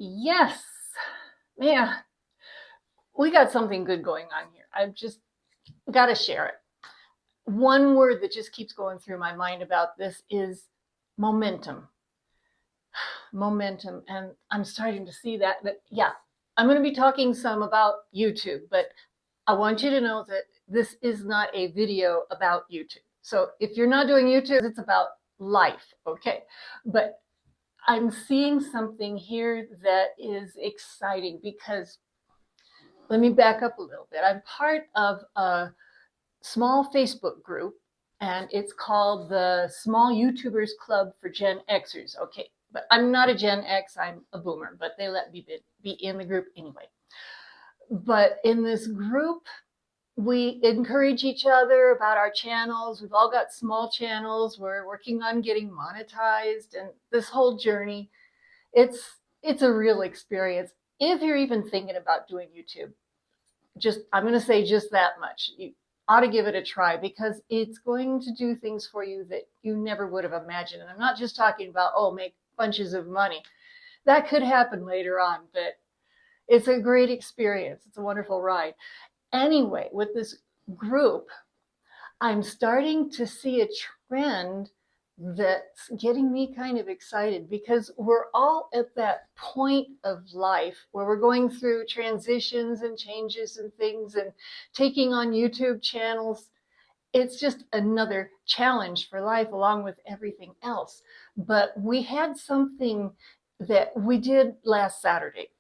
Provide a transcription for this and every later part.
Yes, man, we got something good going on here. I've just got to share it. One word that just keeps going through my mind about this is momentum. Momentum. And I'm starting to see that. But yeah, I'm going to be talking some about YouTube, but I want you to know that this is not a video about YouTube. So if you're not doing YouTube, it's about life, okay? But I'm seeing something here that is exciting because let me back up a little bit. I'm part of a small Facebook group, and it's called the Small YouTubers Club for Gen Xers. Okay, but I'm not a Gen X, I'm a boomer, but they let me be in the group anyway. But in this group, we encourage each other about our channels. We've all got small channels. We're working on getting monetized, and this whole journey, it's a real experience. If you're even thinking about doing YouTube, I'm going to say just that much. You ought to give it a try because it's going to do things for you that you never would have imagined. And I'm not just talking about, oh, make bunches of money. That could happen later on, but it's a great experience. It's a wonderful ride. Anyway, with this group, I'm starting to see a trend that's getting me kind of excited because we're all at that point of life where we're going through transitions and changes and things and taking on YouTube channels. It's just another challenge for life along with everything else. But we had something that we did last Saturday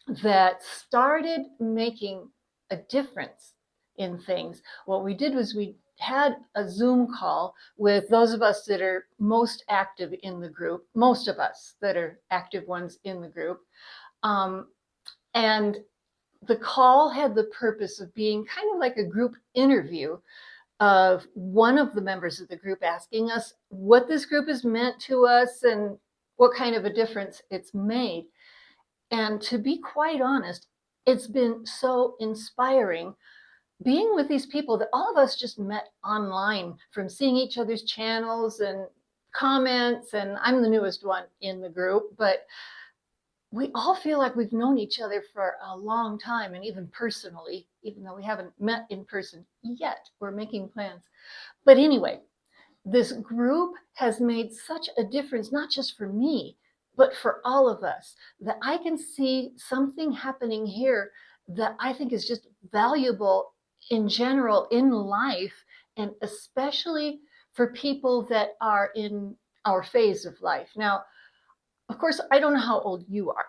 that started making a difference in things. What we did was we had a Zoom call with those of us that are most active in the group, most of us that are active ones in the group. And the call had the purpose of being kind of like a group interview of one of the members of the group asking us what this group has meant to us and what kind of a difference it's made. And to be quite honest, it's been so inspiring being with these people that all of us just met online from seeing each other's channels and comments. And I'm the newest one in the group, but we all feel like we've known each other for a long time, and even personally, even though we haven't met in person yet, we're making plans. But anyway, this group has made such a difference, not just for me, but for all of us, that I can see something happening here that I think is just valuable in general in life, and especially for people that are in our phase of life. Now, of course, I don't know how old you are,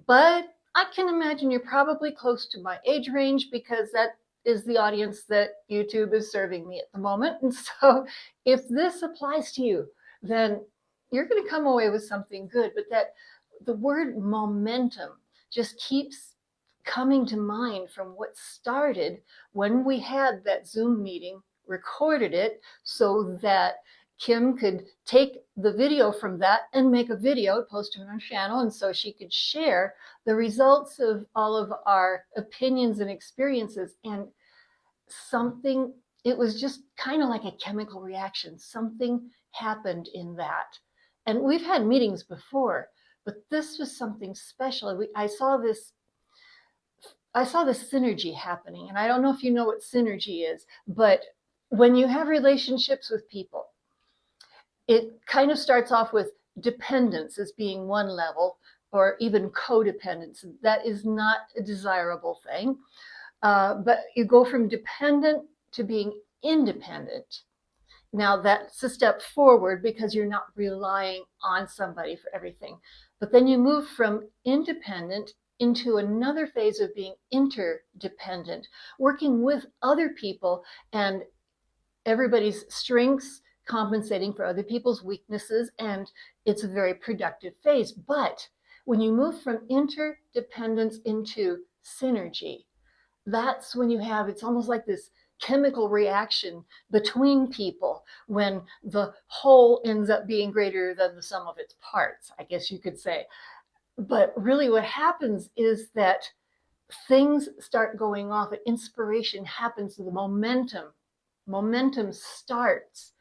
but I can imagine you're probably close to my age range because that is the audience that YouTube is serving me at the moment. And so if this applies to you, then you're going to come away with something good. But that the word momentum just keeps coming to mind from what started when we had that Zoom meeting, recorded it so that Kim could take the video from that and make a video, post it on her channel, and so she could share the results of all of our opinions and experiences. And something, it was just kind of like a chemical reaction. Something happened in that. And we've had meetings before, but this was something special. I saw this synergy happening. And I don't know if you know what synergy is, but when you have relationships with people, it kind of starts off with dependence as being one level, or even codependence. That is not a desirable thing. But you go from dependent to being independent. Now that's a step forward because you're not relying on somebody for everything. But then you move from independent into another phase of being interdependent, working with other people and everybody's strengths compensating for other people's weaknesses, and it's a very productive phase. But when you move from interdependence into synergy, that's when you have, it's almost like this chemical reaction between people when the whole ends up being greater than the sum of its parts, I guess you could say. But really what happens is that things start going off, and inspiration happens, the momentum starts.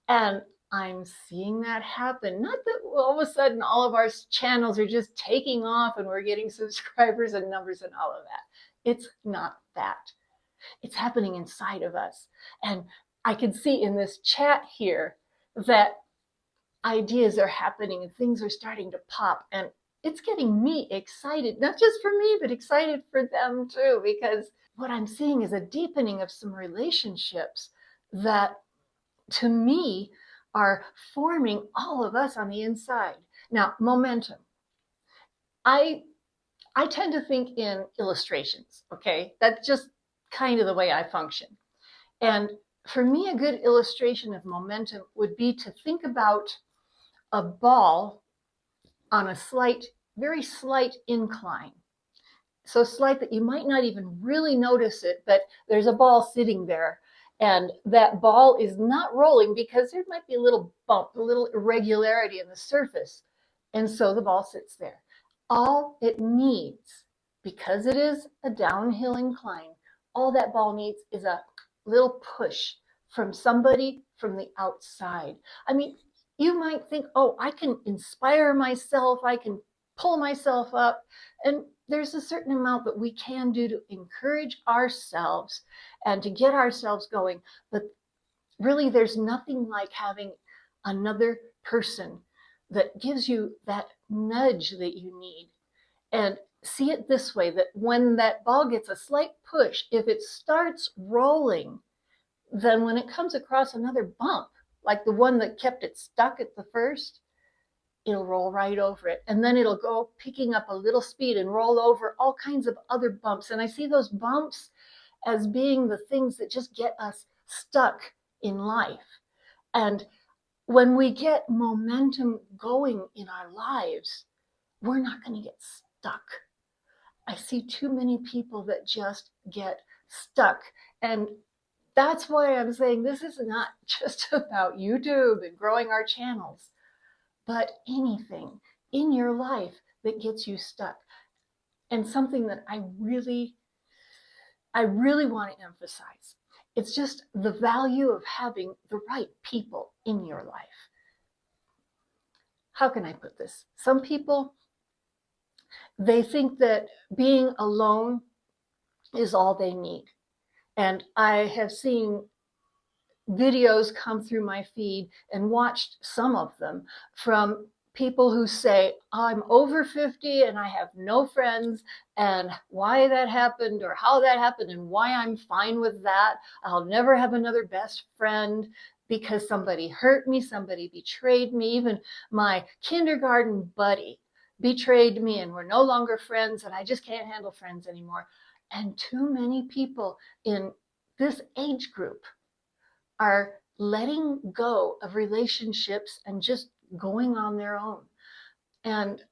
And I'm seeing that happen. Not that all of a sudden all of our channels are just taking off and we're getting subscribers and numbers and all of that. It's not that. It's happening inside of us. And I can see in this chat here that ideas are happening and things are starting to pop. And it's getting me excited, not just for me, but excited for them too, because what I'm seeing is a deepening of some relationships that to me are forming all of us on the inside. Now, momentum. I tend to think in illustrations, okay? That's just kind of the way I function. And for me, a good illustration of momentum would be to think about a ball on a very slight incline. So slight that you might not even really notice it, but there's a ball sitting there. And that ball is not rolling because there might be a little bump, a little irregularity in the surface. And so the ball sits there. All it needs, because it is a downhill incline, all that ball needs is a little push from somebody from the outside. I mean, you might think, oh, I can inspire myself, I can pull myself up. And there's a certain amount that we can do to encourage ourselves and to get ourselves going. But really, there's nothing like having another person that gives you that nudge that you need. And see it this way, that when that ball gets a slight push, if it starts rolling, then when it comes across another bump, like the one that kept it stuck at the first, it'll roll right over it. And then it'll go picking up a little speed and roll over all kinds of other bumps. And I see those bumps as being the things that just get us stuck in life. And when we get momentum going in our lives, we're not going to get stuck. I see too many people that just get stuck. And that's why I'm saying this is not just about YouTube and growing our channels, but anything in your life that gets you stuck. And something that I really want to emphasize, it's just the value of having the right people in your life. How can I put this? Some people, they think that being alone is all they need. And I have seen videos come through my feed and watched some of them from people who say, I'm over 50 and I have no friends, and why that happened or how that happened and why I'm fine with that. I'll never have another best friend because somebody hurt me, somebody betrayed me. Even my kindergarten buddy betrayed me and we're no longer friends, and I just can't handle friends anymore. And too many people in this age group are letting go of relationships and just going on their own. And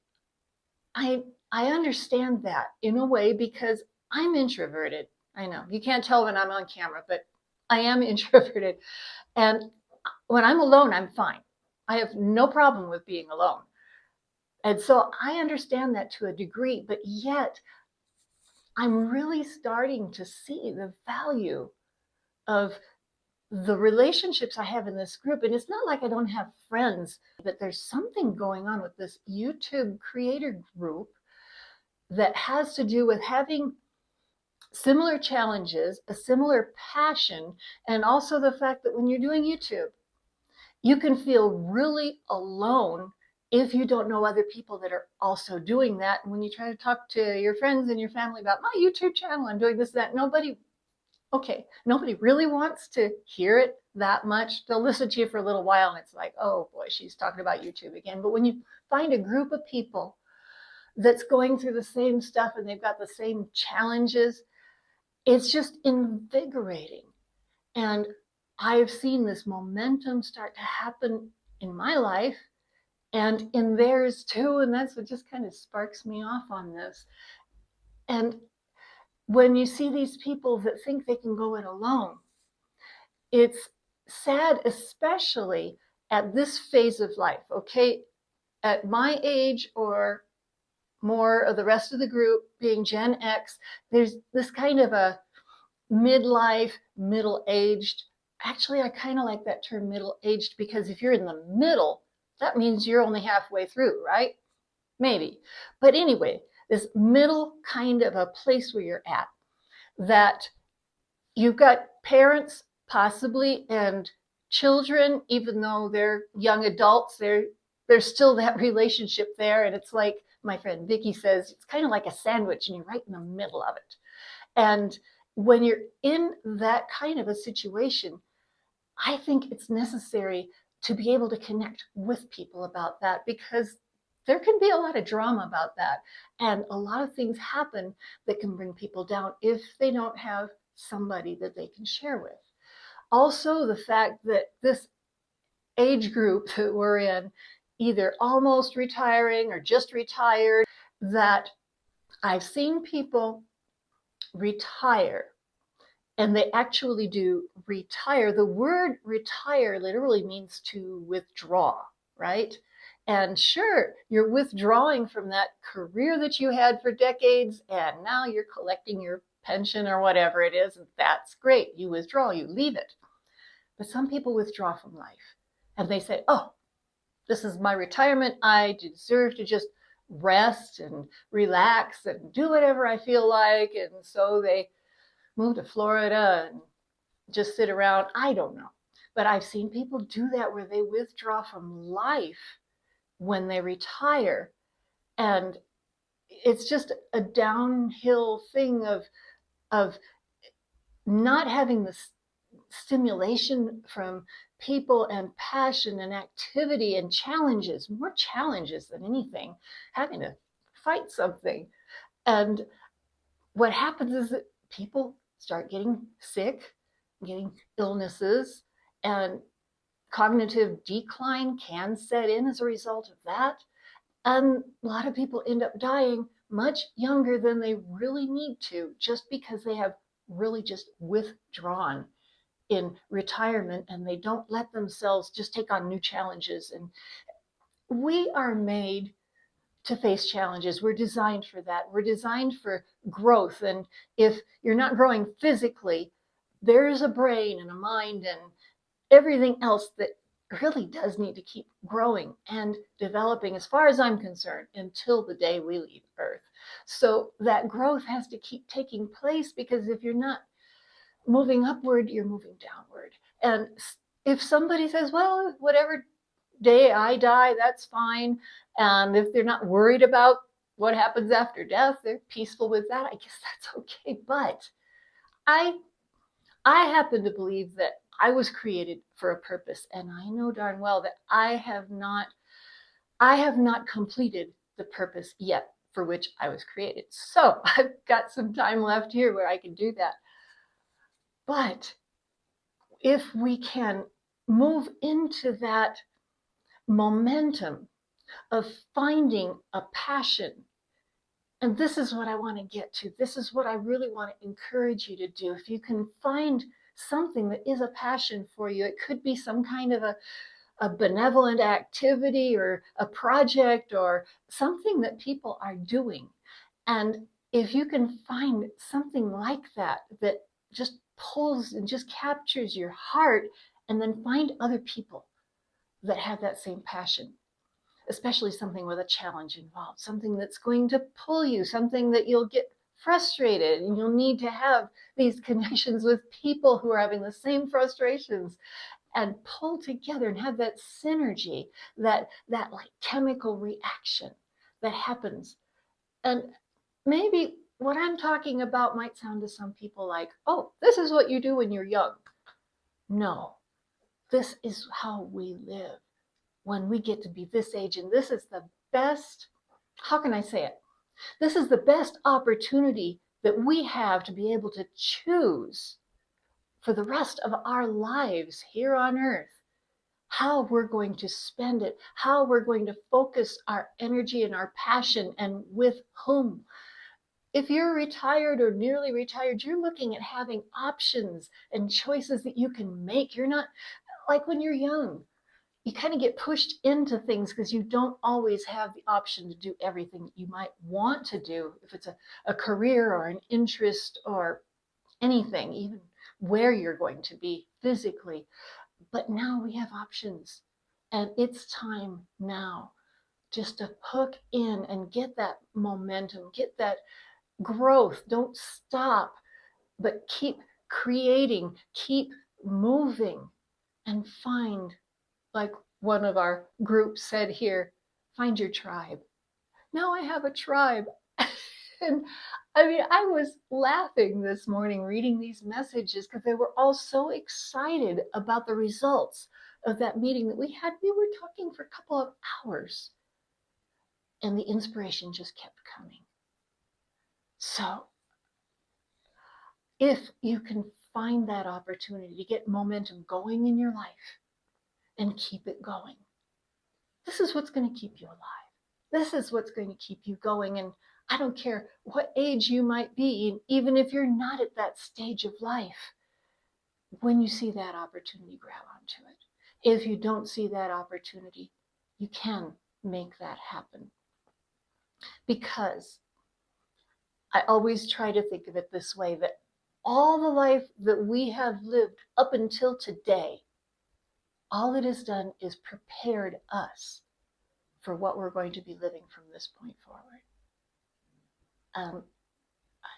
I understand that in a way because I'm introverted. I know you can't tell when I'm on camera, but I am introverted. And when I'm alone, I'm fine. I have no problem with being alone. And so I understand that to a degree, but yet I'm really starting to see the value of the relationships I have in this group. And it's not like I don't have friends, but there's something going on with this YouTube creator group that has to do with having similar challenges, a similar passion, and also the fact that when you're doing YouTube, you can feel really alone if you don't know other people that are also doing that. And when you try to talk to your friends and your family about my YouTube channel, I'm doing this, that, nobody really wants to hear it that much. They'll listen to you for a little while and it's like, oh boy, she's talking about YouTube again. But when you find a group of people that's going through the same stuff and they've got the same challenges, it's just invigorating. And I've seen this momentum start to happen in my life and in theirs too. And that's what just kind of sparks me off on this. And when you see these people that think they can go it alone, it's sad, especially at this phase of life, okay? At my age or more of the rest of the group being Gen X, there's this kind of a midlife, middle-aged Actually, I kind of like that term middle-aged, because if you're in the middle, that means you're only halfway through, right? Maybe. But anyway, this middle kind of a place where you're at, that you've got parents possibly and children, even though they're young adults, there's still that relationship there. And it's like my friend Vicky says, it's kind of like a sandwich and you're right in the middle of it. And when you're in that kind of a situation, I think it's necessary to be able to connect with people about that, because there can be a lot of drama about that. And a lot of things happen that can bring people down if they don't have somebody that they can share with. Also, the fact that this age group that we're in, either almost retiring or just retired, that I've seen people retire, and they actually do retire. The word retire literally means to withdraw, right? And sure, you're withdrawing from that career that you had for decades, and now you're collecting your pension or whatever it is, and that's great. You withdraw, you leave it. But some people withdraw from life, and they say, oh, this is my retirement. I deserve to just rest and relax and do whatever I feel like. And so they move to Florida and just sit around. I don't know. But I've seen people do that, where they withdraw from life when they retire. And it's just a downhill thing of not having the stimulation from people and passion and activity and challenges, more challenges than anything, having to fight something. And what happens is that people start getting sick, getting illnesses, and cognitive decline can set in as a result of that. And a lot of people end up dying much younger than they really need to, just because they have really just withdrawn in retirement and they don't let themselves just take on new challenges. And we are made to face challenges. We're designed for that. We're designed for growth. And if you're not growing physically, there's a brain and a mind and everything else that really does need to keep growing and developing, as far as I'm concerned, until the day we leave Earth. So that growth has to keep taking place, because if you're not moving upward, you're moving downward. And if somebody says, well, whatever day I die, that's fine. And if they're not worried about what happens after death, they're peaceful with that, I guess that's okay. But I happen to believe that I was created for a purpose. And I know darn well that I have not completed the purpose yet for which I was created. So I've got some time left here where I can do that. But if we can move into that momentum of finding a passion, and this is what I want to get to, this is what I really want to encourage you to do. If you can find something that is a passion for you, it could be some kind of a benevolent activity or a project or something that people are doing. And if you can find something like that, that just pulls and just captures your heart, and then find other people that have that same passion, especially something with a challenge involved, something that's going to pull you, something that you'll get frustrated and you'll need to have these connections with people who are having the same frustrations, and pull together and have that synergy, that like chemical reaction that happens. And maybe what I'm talking about might sound to some people like, oh, this is what you do when you're young. No, this is how we live when we get to be this age. And this is the best, how can I say it? This is the best opportunity that we have to be able to choose for the rest of our lives here on earth how we're going to spend it, how we're going to focus our energy and our passion, and with whom. If you're retired or nearly retired, you're looking at having options and choices that you can make. You're not like when you're young. You kind of get pushed into things because you don't always have the option to do everything that you might want to do, if it's a career or an interest or anything, even where you're going to be physically. But now we have options, and it's time now just to hook in and get that momentum, get that growth. Don't stop, but keep creating, keep moving, and find, like one of our groups said here, find your tribe. Now I have a tribe. And I mean, I was laughing this morning reading these messages because they were all so excited about the results of that meeting that we had. We were talking for a couple of hours, and the inspiration just kept coming. So if you can find that opportunity to get momentum going in your life and keep it going, this is what's going to keep you alive. This is what's going to keep you going. And I don't care what age you might be, even if you're not at that stage of life, when you see that opportunity, grab onto it. If you don't see that opportunity, you can make that happen. Because I always try to think of it this way, that all the life that we have lived up until today, all it has done is prepared us for what we're going to be living from this point forward. I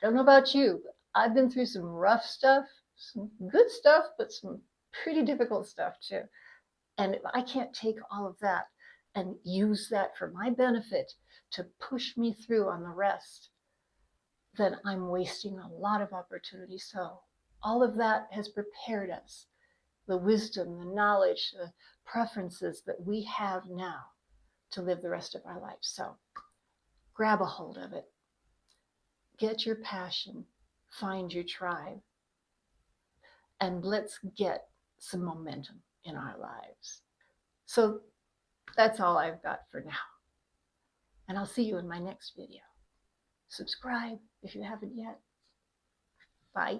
don't know about you, but I've been through some rough stuff, some good stuff, but some pretty difficult stuff too. And if I can't take all of that and use that for my benefit to push me through on the rest, then I'm wasting a lot of opportunity. So all of that has prepared us, the wisdom, the knowledge, the preferences that we have now to live the rest of our life. So grab a hold of it. Get your passion, find your tribe, and let's get some momentum in our lives. So that's all I've got for now. And I'll see you in my next video. Subscribe if you haven't yet. Bye.